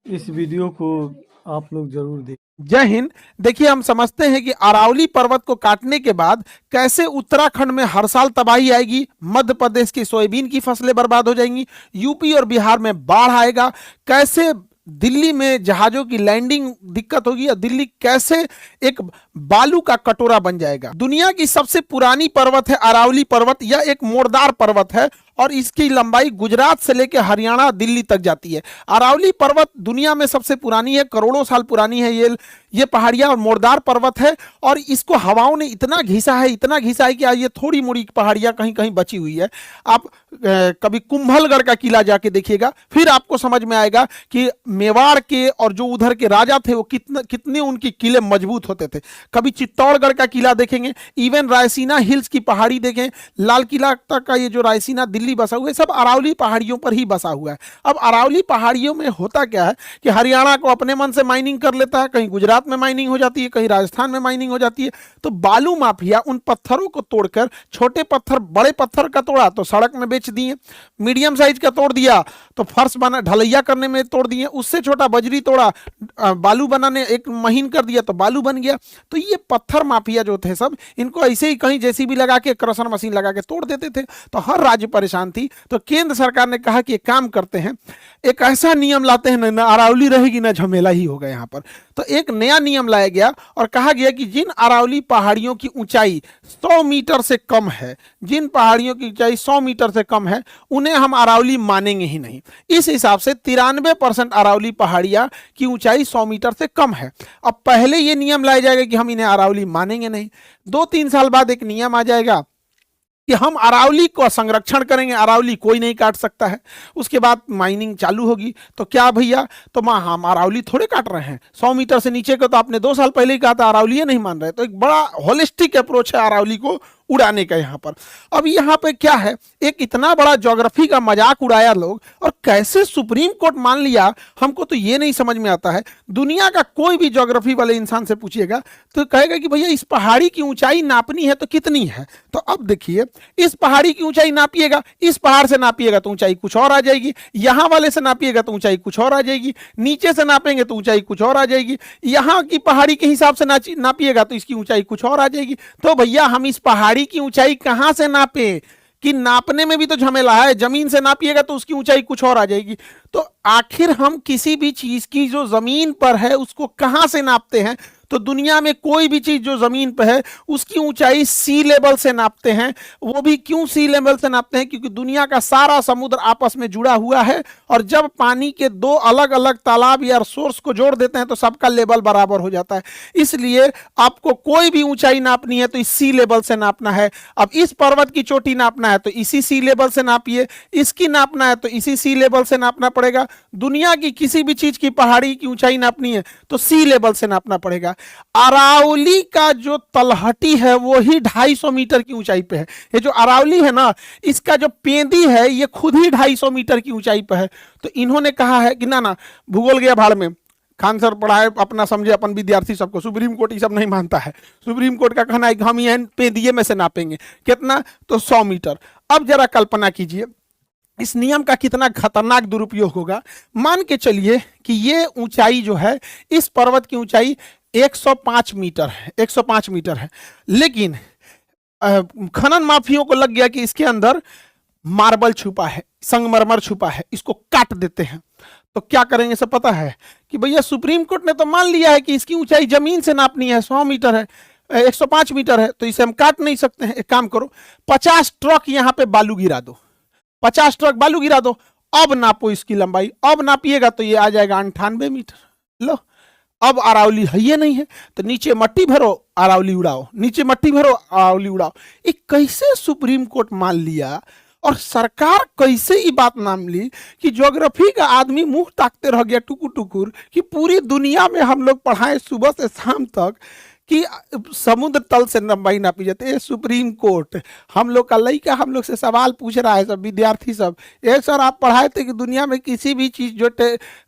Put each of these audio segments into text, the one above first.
इस वीडियो को आप लोग जरूर देखें। जय हिंद। देखिए, हम समझते हैं कि अरावली पर्वत को काटने के बाद कैसे उत्तराखंड में हर साल तबाही आएगी, मध्य प्रदेश की सोयाबीन की फसलें बर्बाद हो जाएंगी, यूपी और बिहार में बाढ़ आएगा, कैसे दिल्ली में जहाजों की लैंडिंग दिक्कत होगी और दिल्ली कैसे एक बालू का कटोरा बन जाएगा। दुनिया की सबसे पुरानी पर्वत है अरावली पर्वत। यह एक मोड़दार पर्वत है और इसकी लंबाई गुजरात से लेकर हरियाणा दिल्ली तक जाती है। अरावली पर्वत दुनिया में सबसे पुरानी है, करोड़ों साल पुरानी है ये पहाड़ियां और मोड़दार पर्वत है। और इसको हवाओं ने इतना घिसा है कि आज ये थोड़ी मोड़ी पहाड़ियां कहीं कहीं बची हुई है। आप कभी कुंभलगढ़ का किला जाके देखिएगा, फिर आपको समझ में आएगा कि मेवाड़ के और जो उधर के राजा थे वो कितने उनके किले मजबूत होते थे। कभी चित्तौड़गढ़ का किला देखेंगे, इवन रायसीना हिल्स की पहाड़ी देखें, लाल किला तक का ये जो रायसीना दिल्ली बसा हुआ है, सब अरावली पहाड़ियों पर ही बसा हुआ है। अब अरावली पहाड़ियों में होता क्या है कि हरियाणा को अपने मन से माइनिंग कर लेता है, कहीं गुजरात में माइनिंग हो जाती है, कहीं राजस्थान में माइनिंग हो जाती है। तो बालू माफिया उन पत्थरों को तोड़कर, छोटे पत्थर बड़े पत्थर का तोड़ा तो सड़क में बेच दिए, मीडियम साइज का तोड़ दिया तो फर्श बना ढलैया करने में तोड़ दिए, उससे छोटा बजरी तोड़ा बालू बनाने एक महीन कर दिया तो बालू बन गया। तो ये पत्थर माफिया जो थे सब, इनको ऐसे ही कहीं जेसीबी लगा के, क्रशर मशीन लगा के तोड़ देते थे। तो हर राज्य परेशान थी। तो केंद्र सरकार ने कहा कि एक काम करते हैं, एक ऐसा नियम लाते हैं, ना अरावली रहेगी ना झमेला ही होगा यहाँ पर। तो एक नया नियम लाया गया और कहा गया कि जिन अरावली पहाड़ियों की ऊंचाई 100 मीटर से कम है, जिन पहाड़ियों की ऊंचाई 100 मीटर से कम है, उन्हें हम अरावली मानेंगे ही नहीं। इस हिसाब से 93% अरावली पहाड़ियां की ऊंचाई 100 मीटर से कम है। अब पहले ये नियम लाया जाएगा कि हम इन्हें अरावली मानेंगे नहीं, 2-3 साल बाद एक नियम आ जाएगा कि हम अरावली को संरक्षण करेंगे, अरावली कोई नहीं काट सकता है। उसके बाद माइनिंग चालू होगी। तो क्या भैया, तो हम अरावली थोड़े काट रहे हैं, 100 मीटर से नीचे को तो आपने 2 साल पहले ही कहा था, अरावली नहीं मान रहे। तो एक बड़ा होलिस्टिक अप्रोच है अरावली को उड़ाने का यहाँ पर। अब यहाँ पे क्या है, एक इतना बड़ा ज्योग्राफी का मजाक उड़ाया लोग, और कैसे सुप्रीम कोर्ट मान लिया, हमको तो ये नहीं समझ में आता है। दुनिया का कोई भी ज्योग्राफी वाले इंसान से पूछिएगा तो कहेगा कि भैया इस पहाड़ी की ऊंचाई नापनी है तो कितनी है। तो अब देखिए, इस पहाड़ी की ऊंचाई नापिएगा, इस पहाड़ से नापिएगा तो ऊंचाई कुछ और आ जाएगी, यहां वाले से नापिएगा तो ऊंचाई कुछ और आ जाएगी, नीचे से नापेंगे तो ऊंचाई कुछ और आ जाएगी, यहां की पहाड़ी के हिसाब से नापिएगा तो इसकी ऊंचाई कुछ और आ जाएगी। तो भैया हम इस पहाड़ी की ऊंचाई कहां से नापे, कि नापने में भी तो झमेला है। जमीन से नापिएगा तो उसकी ऊंचाई कुछ और आ जाएगी। तो आखिर हम किसी भी चीज की जो जमीन पर है उसको कहां से नापते हैं? तो दुनिया में कोई भी चीज जो जमीन पर है उसकी ऊंचाई सी लेवल से नापते हैं। वो भी क्यों सी लेवल से नापते हैं? क्योंकि दुनिया का सारा समुद्र आपस में जुड़ा हुआ है, और जब पानी के 2 अलग अलग तालाब या सोर्स को जोड़ देते हैं तो सबका लेवल बराबर हो जाता है। इसलिए आपको कोई भी ऊंचाई नापनी है तो इस सी लेवल से नापना है। अब इस पर्वत की चोटी नापना है तो इसी सी लेवल से नापिए, इसकी नापना है तो इसी सी लेवल से नापना पड़ेगा। दुनिया की किसी भी चीज की पहाड़ी की ऊंचाई नापनी है तो सी लेवल से नापना पड़ेगा। अरावली का जो तलहटी है वो ही 250 मीटर की ऊंचाई पे है। ये जो अरावली है ना, इसका जो पेंदी है ये खुद ही 250 मीटर की ऊंचाई पे है। तो इन्होंने कहा है कि ना भूगोल गया भाड़ में, खान सर पढ़ाए अपना समझे अपन विद्यार्थी सबको, सुप्रीम कोर्ट ये सब नहीं मानता है। सुप्रीम कोर्ट का कहना है कि हम ये पेंदिए में से नापेंगे। कितना? तो 100 मीटर। अब जरा कल्पना कीजिए इस नियम का कितना खतरनाक दुरुपयोग होगा। मान के चलिए कि ये ऊंचाई जो है, इस पर्वत की ऊंचाई 105 मीटर है, 105 मीटर है। लेकिन खनन माफियों को लग गया कि इसके अंदर मार्बल छुपा है, संगमरमर छुपा है, इसको काट देते हैं। तो क्या करेंगे सब पता है कि भैया सुप्रीम कोर्ट ने तो मान लिया है कि इसकी ऊंचाई जमीन से नापनी है, 100 मीटर है, 105 मीटर है, तो इसे हम काट नहीं सकते हैं। एक काम करो, 50 ट्रक यहां पे बालू गिरा दो, 50 ट्रक बालू गिरा दो। अब नापो इसकी लंबाई, अब नापिएगा तो ये आ जाएगा 98 मीटर। लो, अब अरावली है ये नहीं है तो नीचे मट्टी भरो, अरावली उड़ाओ, नीचे मट्टी भरो, अरावली उड़ाओ। ये कैसे सुप्रीम कोर्ट मान लिया, और सरकार कैसे ये बात मान ली कि ज्योग्राफी का आदमी मुंह ताकते रह गया टुकुर टुकुर, कि पूरी दुनिया में हम लोग पढ़ाए सुबह से शाम तक कि समुद्र तल से लंबाई नापी जाती है। सुप्रीम कोर्ट हम लोग का लड़का हम लोग से सवाल पूछ रहा है, सब विद्यार्थी सब, ये सर आप पढ़ाए थे कि दुनिया में किसी भी चीज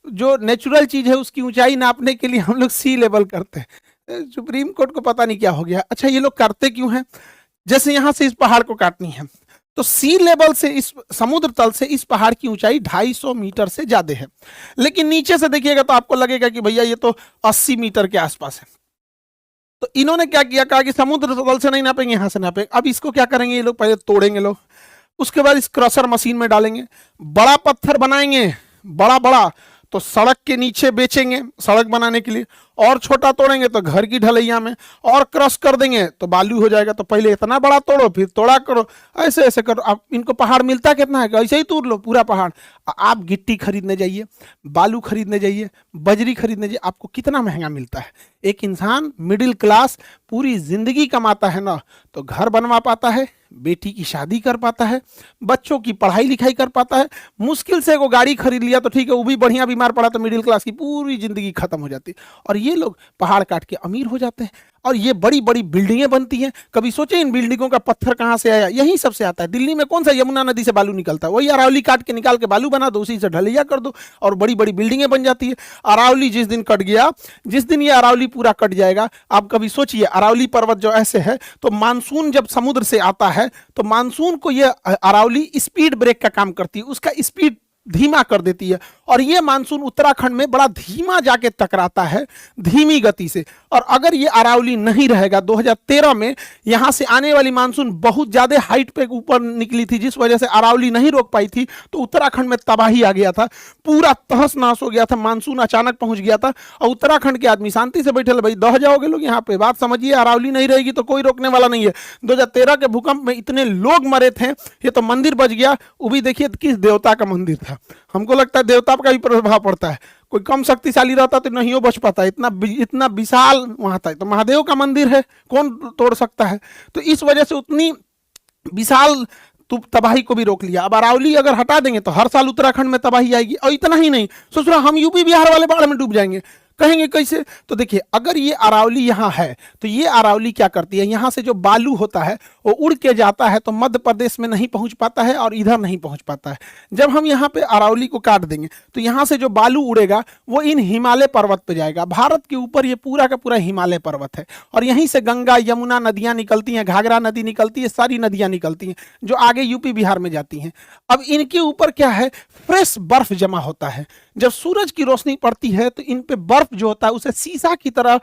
जो नेचुरल चीज है उसकी ऊंचाई नापने के लिए हम लोग सी लेवल करते हैं। सुप्रीम कोर्ट को पता नहीं क्या हो गया। अच्छा, ये लोग करते क्यों हैं? जैसे यहां से इस पहाड़ को काटनी है तो सी लेवल से, इस समुद्र तल से इस पहाड़ की ऊंचाई 250 मीटर से ज्यादा है। लेकिन नीचे से देखिएगा तो आपको लगेगा कि भैया ये तो 80 मीटर के आसपास है। तो इन्होंने क्या किया, कहा कि समुद्र तल से नहीं नापेंगे, यहां से नापेंगे। अब इसको क्या करेंगे ये लोग, पहले तोड़ेंगे लोग, उसके बाद इस क्रशर मशीन में डालेंगे, बड़ा पत्थर बनाएंगे, बड़ा बड़ा, तो सड़क के नीचे बेचेंगे सड़क बनाने के लिए, और छोटा तोड़ेंगे तो घर की ढलैया में, और क्रश कर देंगे तो बालू हो जाएगा। तो पहले इतना बड़ा तोड़ो, फिर तोड़ा करो, ऐसे ऐसे करो। अब इनको पहाड़ मिलता कितना है, ऐसे ही तोड़ लो पूरा पहाड़। आप गिट्टी खरीदने जाइए, बालू खरीदने जाइए, बजरी खरीदने जाइए, आपको कितना महंगा मिलता है। एक इंसान मिडिल क्लास पूरी जिंदगी कमाता है ना, तो घर बनवा पाता है, बेटी की शादी कर पाता है, बच्चों की पढ़ाई लिखाई कर पाता है। मुश्किल से वो गाड़ी खरीद लिया तो ठीक है, वो भी बढ़िया, बीमार पड़ा तो मिडिल क्लास की पूरी जिंदगी खत्म हो जाती है। और ये लोग पहाड़ काट के अमीर हो जाते हैं, और ये बड़ी बड़ी बिल्डिंगें बनती हैं। कभी सोचे इन बिल्डिंगों का पत्थर कहां से आया, यहीं सबसे आता है। दिल्ली में कौन सा यमुना नदी से बालू निकलता है, वही अरावली काट के निकाल के बालू बना दो, उसी से ढलैया कर दो, और बड़ी बड़ी बिल्डिंगें बन जाती है। अरावली जिस दिन कट गया, जिस दिन ये अरावली पूरा कट जाएगा, आप कभी सोचिए, अरावली पर्वत जो ऐसे है, तो मानसून जब समुद्र से आता है तो मानसून को ये अरावली स्पीड ब्रेक का काम करती है, उसका स्पीड धीमा कर देती है, और ये मानसून उत्तराखंड में बड़ा धीमा जाके टकराता है, धीमी गति से। और अगर ये अरावली नहीं रहेगा, 2013 में यहां से आने वाली मानसून बहुत ज्यादा हाइट पे ऊपर निकली थी, जिस वजह से अरावली नहीं रोक पाई थी, तो उत्तराखंड में तबाही आ गया था, पूरा तहस नहस हो गया था, मानसून अचानक पहुंच गया था। और उत्तराखंड के आदमी शांति से बैठे, भाई दह जाओगे लोग यहाँ पे, बात समझिए, अरावली नहीं रहेगी तो कोई रोकने वाला नहीं है। 2013 के भूकंप में इतने लोग मरे थे, ये तो मंदिर बच गया, वो भी देखिए किस देवता का मंदिर था। हमको लगता है देवता का भी प्रभाव पड़ता है, कोई कम शक्तिशाली रहता तो नहीं हो बच पाता, इतना विशाल वहां था। तो महादेव का मंदिर है, कौन तोड़ सकता है। तो इस वजह से उतनी विशाल तबाही को भी रोक लिया। अब अरावली अगर हटा देंगे तो हर साल उत्तराखंड में तबाही आएगी। और इतना ही नहीं, सोच रहा हम यूपी बिहार वाले बाढ़ में डूब जाएंगे, कहेंगे कैसे। तो देखिए, अगर ये अरावली यहाँ है तो ये अरावली क्या करती है, यहाँ से जो बालू होता है वो उड़ के जाता है, तो मध्य प्रदेश में नहीं पहुंच पाता है और इधर नहीं पहुंच पाता है। जब हम यहाँ पे अरावली को काट देंगे तो यहाँ से जो बालू उड़ेगा वो इन हिमालय पर्वत पे जाएगा। भारत के ऊपर ये पूरा का पूरा हिमालय पर्वत है, और यहीं से गंगा यमुना नदियां निकलती हैं, घाघरा नदी निकलती है, सारी नदियां निकलती हैं जो आगे यूपी बिहार में जाती हैं। अब इनके ऊपर क्या है, फ्रेश बर्फ जमा होता है। जब सूरज की रोशनी पड़ती है तो इन पे बर्फ जो होता है उसे शीशा की तरह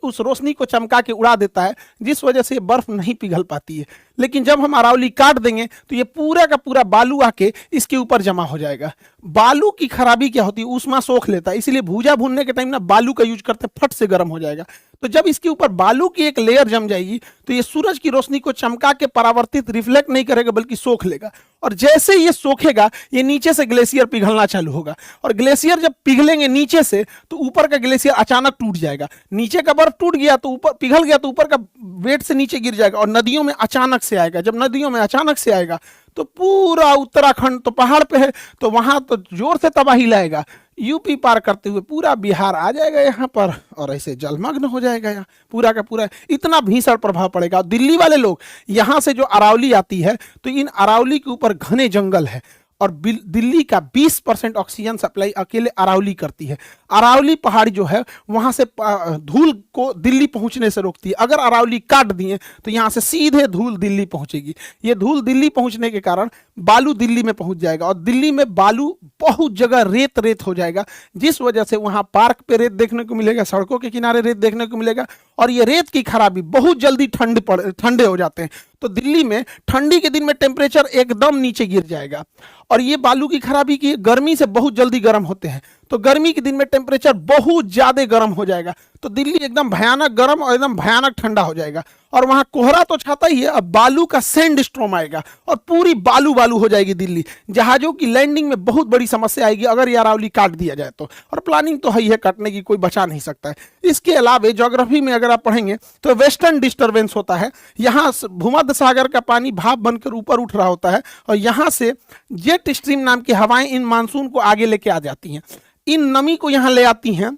उस रोशनी को चमका के उड़ा देता है, जिस वजह से बर्फ नहीं पिघल पाती है। लेकिन जब हम अरावली काट देंगे तो ये पूरा का पूरा बालू आके इसके ऊपर जमा हो जाएगा। बालू की खराबी क्या होती है, ऊष्मा सोख लेता है, इसलिए भूजा भूनने के टाइम ना बालू का यूज करते हैं, फट से गर्म हो जाएगा। तो जब इसके ऊपर बालू की एक लेयर जम जाएगी तो ये सूरज की रोशनी को चमका के परावर्तित रिफ्लेक्ट नहीं करेगा बल्कि सोख लेगा, और जैसे ये सोखेगा ये नीचे से ग्लेशियर पिघलना चालू होगा, और ग्लेशियर जब पिघलेंगे नीचे से तो ऊपर का ग्लेशियर अचानक टूट जाएगा। नीचे का बर्फ टूट गया तो ऊपर पिघल गया तो ऊपर का वेट से नीचे गिर जाएगा, और नदियों में अचानक से आएगा। जब नदियों में अचानक से आएगा तो पूरा उत्तराखंड तो पहाड़ पे है तो वहां तो जोर से तबाही लाएगा, यूपी पार करते हुए पूरा बिहार आ जाएगा यहाँ पर, और ऐसे जलमग्न हो जाएगा यहाँ पूरा का पूरा। इतना भीषण प्रभाव पड़ेगा। दिल्ली वाले लोग यहाँ से जो अरावली आती है तो इन अरावली के ऊपर घने जंगल है, और दिल्ली का 20% ऑक्सीजन सप्लाई अकेले अरावली करती है। अरावली पहाड़ी जो है वहां से धूल को दिल्ली पहुंचने से रोकती है। अगर अरावली काट दिए तो यहां से सीधे धूल दिल्ली पहुंचेगी। ये धूल दिल्ली पहुंचने के कारण बालू दिल्ली में पहुंच जाएगा, और दिल्ली में बालू बहुत जगह रेत रेत हो जाएगा, जिस वजह से वहां पार्क पे रेत देखने को मिलेगा, सड़कों के किनारे रेत देखने को मिलेगा, और ये रेत की खराबी बहुत जल्दी ठंडे हो जाते हैं। तो दिल्ली में ठंडी के दिन में टेम्परेचर एकदम नीचे गिर जाएगा, और ये बालू की खराबी की गर्मी से बहुत जल्दी गर्म होते हैं, तो गर्मी के दिन में टेम्परेचर बहुत ज्यादा गर्म हो जाएगा। तो दिल्ली एकदम भयानक गर्म और एकदम भयानक ठंडा हो जाएगा, और वहां कोहरा तो छाता ही है, अब बालू का सैंड स्टॉर्म आएगा और पूरी बालू बालू हो जाएगी दिल्ली। जहाजों की लैंडिंग में बहुत बड़ी समस्या आएगी अगर ये अरावली काट दिया जाए तो, और प्लानिंग तो है ही है काटने की, कोई बचा नहीं सकता है। इसके अलावा ज्योग्राफी में अगर आप पढ़ेंगे तो वेस्टर्न डिस्टर्बेंस होता है, यहाँ भूमध्य सागर का पानी भाप बनकर ऊपर उठ रहा होता है, और यहाँ से जेट स्ट्रीम नाम की हवाएं इन मानसून को आगे लेके आ जाती हैं, इन नमी को यहाँ ले आती हैं,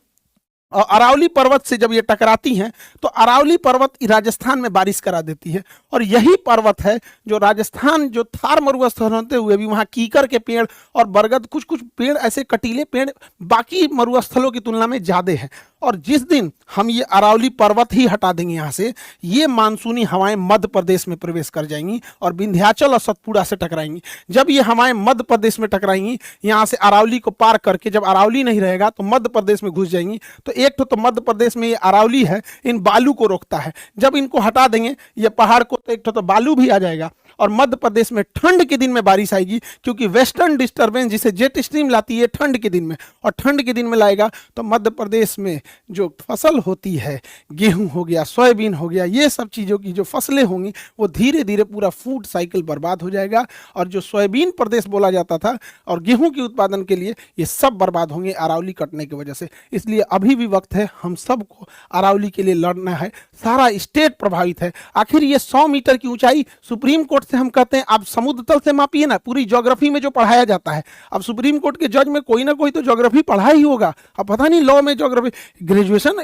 और अरावली पर्वत से जब ये टकराती हैं तो अरावली पर्वत राजस्थान में बारिश करा देती है। और यही पर्वत है जो राजस्थान जो थार मरुस्थल होते हुए भी वहाँ कीकर के पेड़ और बरगद कुछ कुछ पेड़ ऐसे कटीले पेड़ बाकी मरुस्थलों की तुलना में ज़्यादा हैं, और जिस दिन हम ये अरावली पर्वत ही हटा देंगे यहाँ से, ये मानसूनी हवाएं मध्य प्रदेश में प्रवेश कर जाएंगी और विंध्याचल और सतपुड़ा से टकराएंगी। जब ये हवाएं मध्य प्रदेश में टकराएंगी, यहाँ से अरावली को पार करके, जब अरावली नहीं रहेगा तो मध्य प्रदेश में घुस जाएंगी। तो एक तो मध्य प्रदेश में ये अरावली है, इन बालू को रोकता है। जब इनको हटा देंगे ये पहाड़ को, तो एक तो बालू भी आ जाएगा और मध्य प्रदेश में ठंड के दिन में बारिश आएगी, क्योंकि वेस्टर्न डिस्टर्बेंस जिसे जेट स्ट्रीम लाती है ठंड के दिन में, और ठंड के दिन में लाएगा तो मध्य प्रदेश में जो फसल होती है, गेहूं हो गया, सोयाबीन हो गया, ये सब चीज़ों की जो फसलें होंगी वो धीरे धीरे पूरा फूड साइकिल बर्बाद हो जाएगा। और जो सोयाबीन प्रदेश बोला जाता था और गेहूं के उत्पादन के लिए, ये सब बर्बाद होंगे अरावली कटने की वजह से। इसलिए अभी भी वक्त है, हम सबको अरावली के लिए लड़ना है। सारा स्टेट प्रभावित है। आखिर ये 100 मीटर की ऊंचाई सुप्रीम कोर्ट से हम कहते हैं आप समुद्र तल से मापिए ना, पूरी ज्योग्राफी में जो पढ़ाया जाता है। अब सुप्रीम कोर्ट के जज में कोई ना कोई तो ज्योग्राफी पढ़ा ही होगा। अब पता नहीं लॉ में ज्योग्राफी, ग्रेजुएशन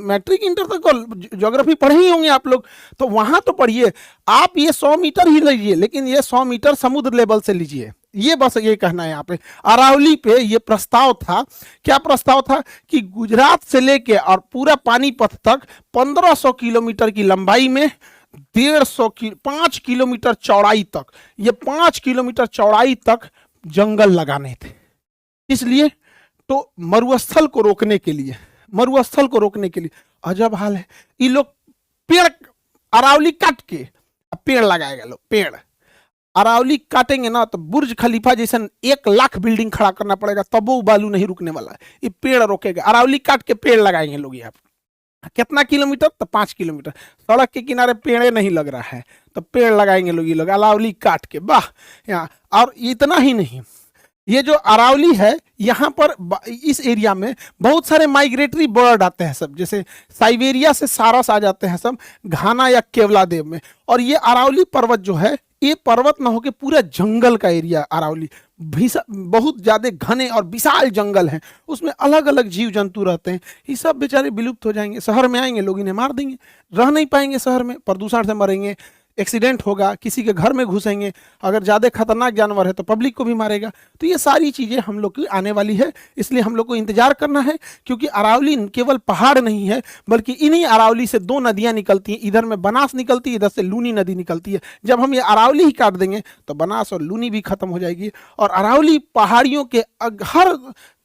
मैट्रिक इंटर तक ज्योग्राफी पढ़े ही होंगे आप लोग, तो वहां तो पढ़िए। आप ये 100 मीटर ही लीजिए, लेकिन ये 100 मीटर समुद्र लेवल से लीजिए। ये बस ये कहना है यहाँ पे। अरावली पे ये प्रस्ताव था, क्या प्रस्ताव था कि गुजरात से लेके और पूरा पानीपत तक 1500 किलोमीटर की लंबाई में 5 किलोमीटर चौड़ाई तक, ये 5 किलोमीटर चौड़ाई तक जंगल लगाने थे। इसलिए तो मरुस्थल को रोकने के लिए, मरुस्थल को रोकने के लिए अजब हाल है। ये लोग पेड़ अरावली काट के पेड़ लगाएगा, लोग पेड़ अरावली काटेंगे ना तो बुर्ज खलीफा जैसा 1 लाख बिल्डिंग खड़ा करना पड़ेगा, तब वो बालू नहीं रुकने वाला है। ये पेड़ रोकेगा, अरावली काट के पेड़ लगाएंगे लोग। यहाँ कितना किलोमीटर? तो 5 किलोमीटर। सड़क के किनारे पेड़े नहीं लग रहा है तो पेड़ लगाएंगे लोग, ये लोग अरावली काट के। वाह यहाँ। और इतना ही नहीं, ये जो अरावली है यहाँ पर इस एरिया में बहुत सारे माइग्रेटरी बर्ड आते हैं सब, जैसे साइबेरिया से सारस आ जाते हैं सब घाना या केवलादेव में। और ये अरावली पर्वत जो है, ये पर्वत ना होके पूरा जंगल का एरिया अरावली, बहुत ज्यादा घने और विशाल जंगल हैं, उसमें अलग अलग जीव जंतु रहते हैं। ये सब बेचारे विलुप्त हो जाएंगे। शहर में आएंगे लोग इन्हें मार देंगे, रह नहीं पाएंगे शहर में, प्रदूषण से मरेंगे, एक्सीडेंट होगा, किसी के घर में घुसेंगे, अगर ज़्यादा खतरनाक जानवर है तो पब्लिक को भी मारेगा। तो ये सारी चीज़ें हम लोग की आने वाली है, इसलिए हम लोग को इंतजार करना है। क्योंकि अरावली केवल पहाड़ नहीं है, बल्कि इन्हीं अरावली से 2 नदियाँ निकलती हैं। इधर में बनास निकलती है, इधर से लूनी नदी निकलती है। जब हम ये अरावली ही काट देंगे तो बनास और लूनी भी खत्म हो जाएगी। और अरावली पहाड़ियों के हर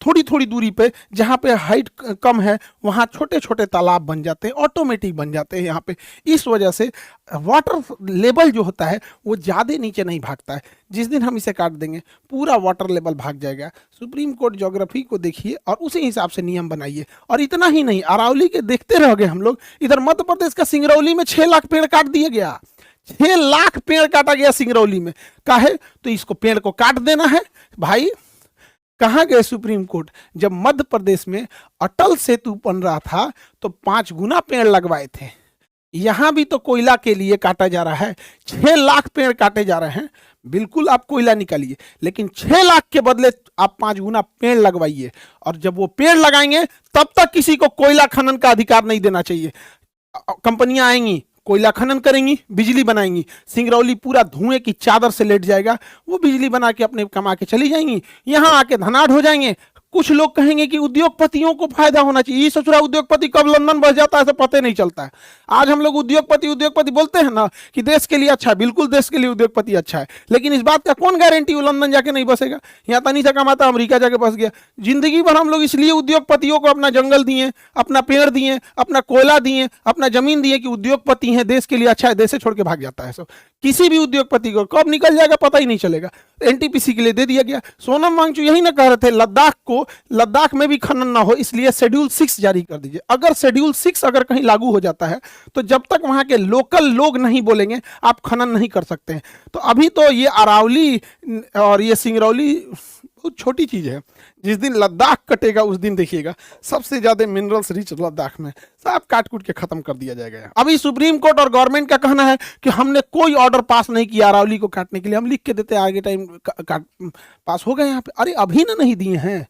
थोड़ी थोड़ी दूरी पे, जहाँ पे हाइट कम है, वहाँ छोटे छोटे तालाब बन जाते हैं, ऑटोमेटिक बन जाते हैं यहाँ पे। इस वजह से वाटर लेवल जो होता है वो ज़्यादा नीचे नहीं भागता है। जिस दिन हम इसे काट देंगे पूरा वाटर लेवल भाग जाएगा। सुप्रीम कोर्ट ज्योग्राफी को देखिए और उसी हिसाब से नियम बनाइए। और इतना ही नहीं, अरावली के देखते रह गए हम लोग। इधर मध्य प्रदेश का सिंगरौली में 6 लाख पेड़ काट दिया गया, 6 लाख पेड़ काटा गया सिंगरौली में। काहे? तो इसको पेड़ को काट देना है भाई। कहाँ गए सुप्रीम कोर्ट? जब मध्य प्रदेश में अटल सेतु बन रहा था तो 5 गुना पेड़ लगवाए थे। यहां भी तो कोयला के लिए काटा जा रहा है, 6 लाख पेड़ काटे जा रहे हैं। बिल्कुल आप कोयला निकालिए, लेकिन 6 लाख के बदले आप 5 गुना पेड़ लगवाइए। और जब वो पेड़ लगाएंगे तब तक किसी को कोयला खनन का अधिकार नहीं देना चाहिए। कंपनियां आएंगी, कोयला खनन करेंगी, बिजली बनाएंगी, सिंगरौली पूरा धुएं की चादर से लेट जाएगा। वो बिजली बना के अपने कमा के चली जाएंगी, यहाँ आके धनाढ़ हो जाएंगे। कुछ लोग कहेंगे कि उद्योगपतियों को फायदा होना चाहिए। ये सोच रहा उद्योगपति कब लंदन बस जाता है तो पता नहीं चलता है। आज हम लोग उद्योगपति बोलते हैं ना कि देश के लिए अच्छा है, बिल्कुल देश के लिए उद्योगपति अच्छा है, लेकिन इस बात का कौन गारंटी वो लंदन जाके नहीं बसेगा? यहाँ तनी सा कमाता अमेरिका जाके बस गया। जिंदगी भर हम लोग इसलिए उद्योगपतियों को अपना जंगल दिए, अपना पेड़ दिए, अपना कोयला दिए, अपना जमीन दिए कि उद्योगपति हैं, देश के लिए अच्छा है, देश से छोड़ के भाग जाता है सब। किसी भी उद्योगपति को कब निकल जाएगा पता ही नहीं चलेगा। एनटीपीसी के लिए दे दिया गया। सोनम वांगचुक यही ना कह रहे थे लद्दाख में भी खनन ना हो, इसलिए शेड्यूल 6 जारी कर दीजिए। अगर शेड्यूल 6 अगर कहीं लागू हो जाता है तो जब तक वहां के लोकल लोग नहीं बोलेंगे आप खनन नहीं कर सकते हैं। तो अभी तो ये अरावली और ये सिंगरौली बहुत छोटी चीज है। जिस दिन लद्दाख कटेगा उस दिन देखिएगा सबसे ज्यादा मिनरल्स रिच लद्दाख में, सब काट कूट के खत्म कर दिया जाएगा। अभी सुप्रीम कोर्ट और गवर्नमेंट का कहना है कि हमने कोई ऑर्डर पास नहीं किया अरावली को काटने के लिए, हम लिख के देते आगे टाइम पास हो गए यहाँ पे। अरे अभी ना नहीं दिए हैं,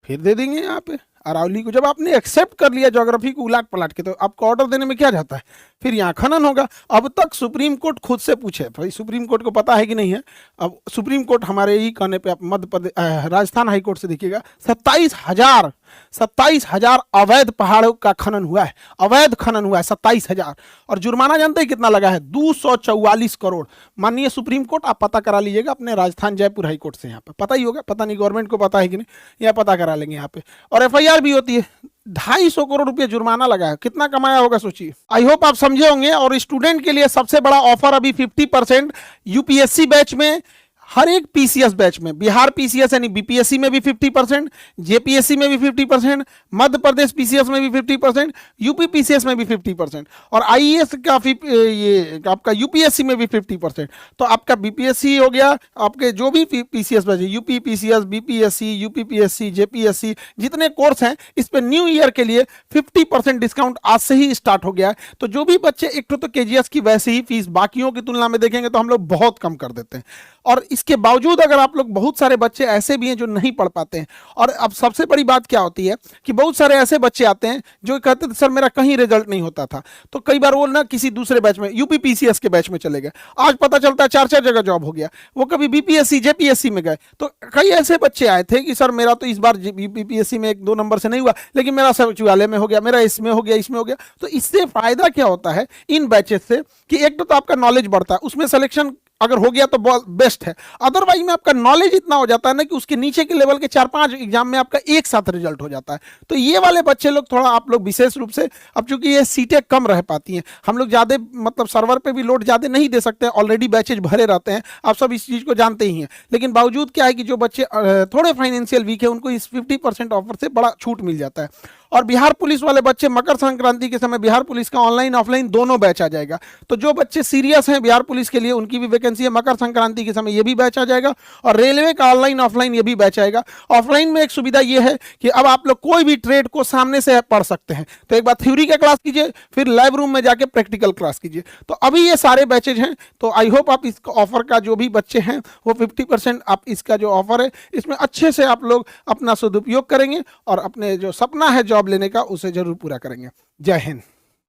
फिर दे देंगे यहाँ पे अरावली को। जब आपने एक्सेप्ट कर लिया ज्योग्राफी को उलाट पलाट के, तो आपको ऑर्डर देने में क्या जाता है? फिर यहाँ खनन होगा। अब तक सुप्रीम कोर्ट खुद से पूछे, भाई सुप्रीम कोर्ट को पता है कि नहीं है? अब सुप्रीम कोर्ट हमारे ही कहने पे आप मध्य प्रदेश राजस्थान हाई कोर्ट से देखिएगा 27,000 27,000 अवैध पहाड़ों का खनन हुआ है, अवैध खनन हुआ है 27,000। और जुर्माना जानते हैं कितना लगा है? 244 करोड़। माननीय सुप्रीम कोर्ट, आप पता करा लीजिएगा अपने राजस्थान जयपुर हाई कोर्ट से, यहाँ पे पता ही होगा, पता नहीं गवर्नमेंट को पता है कि नहीं, यहाँ पता करा लेंगे यहाँ पे। और एफआईआर भी होती है। 250 करोड़ रुपए जुर्माना लगा है, कितना कमाया होगा सोचिए। आई होप आप समझे होंगे। और स्टूडेंट के लिए सबसे बड़ा ऑफर अभी 50% यूपीएससी बैच में, हर एक पीसीएस बैच में, बिहार पीसीएस यानी बीपीएससी में भी 50%, जेपीएससी में भी 50%, मध्य प्रदेश पीसीएस में भी 50%, यूपी पीसीएस में भी 50%, और आईएएस का ये आपका यूपीएससी में भी 50%। तो आपका बीपीएससी हो गया, आपके जो भी पीसीएस बैच है, UP PCS, BPSC, UPPSC, JPSC, जितने कोर्स हैं इस पे न्यू ईयर के लिए 50% डिस्काउंट आज से ही स्टार्ट हो गया है। तो जो भी बच्चे, एक तो केजीएस की वैसे ही फीस बाकियों की तुलना में देखेंगे तो हम लोग बहुत कम कर देते हैं। और इसके बावजूद अगर आप लोग, बहुत सारे बच्चे ऐसे भी हैं जो नहीं पढ़ पाते हैं। और अब सबसे बड़ी बात क्या होती है कि बहुत सारे ऐसे बच्चे आते हैं जो कहते थे सर मेरा कहीं रिजल्ट नहीं होता था, तो कई बार वो ना किसी दूसरे बैच में, यूपी पीसीएस के बैच में चले गए, आज पता चलता है 4-4 जगह जॉब हो गया। वो कभी बीपीएससी, जेपीएससी में गए। तो कई ऐसे बच्चे आए थे कि सर मेरा तो इस बार बीपीएससी में 1-2 नंबर से नहीं हुआ, लेकिन मेरा सचिवालय में हो गया, मेरा इसमें हो गया, इसमें हो गया। तो इससे फायदा क्या होता है इन बैचेस से कि एक तो आपका नॉलेज बढ़ता है, उसमें सिलेक्शन अगर हो गया तो बेस्ट है। अदरवाइज में आपका नॉलेज इतना हो जाता है ना कि उसके नीचे के लेवल के 4-5 एग्जाम में आपका एक साथ रिजल्ट हो जाता है। तो ये वाले बच्चे लोग थोड़ा, आप लोग विशेष रूप से, अब चूंकि ये सीटें कम रह पाती हैं, हम लोग ज़्यादा मतलब सर्वर पे भी लोड ज़्यादा नहीं दे सकते, ऑलरेडी बैचेज भरे रहते हैं, आप सब इस चीज़ को जानते ही हैं। लेकिन बावजूद क्या है कि जो बच्चे थोड़े फाइनेंशियल वीक है उनको इस 50% ऑफर से बड़ा छूट मिल जाता है। और बिहार पुलिस वाले बच्चे, मकर संक्रांति के समय बिहार पुलिस का ऑनलाइन ऑफलाइन दोनों बैच आ जाएगा। तो जो बच्चे सीरियस हैं बिहार पुलिस के लिए, उनकी भी वैकेंसी है। मकर संक्रांति के समय ये भी बैच आ जाएगा। और रेलवे का ऑनलाइन ऑफलाइन ये भी बैच आएगा। ऑफलाइन में एक सुविधा ये है कि अब आप लोग कोई भी ट्रेड को सामने से पढ़ सकते हैं। तो एक बार थ्योरी का क्लास कीजिए, फिर लैब रूम में जाके प्रैक्टिकल क्लास कीजिए। तो अभी ये सारे बैचेज हैं। तो आई होप आप इस ऑफर का, जो भी बच्चे हैं वो 50% आप इसका जो ऑफर है इसमें अच्छे से आप लोग अपना सदुपयोग करेंगे और अपने जो सपना है जॉब लेने का उसे जरूर पूरा करेंगे। जय हिंद।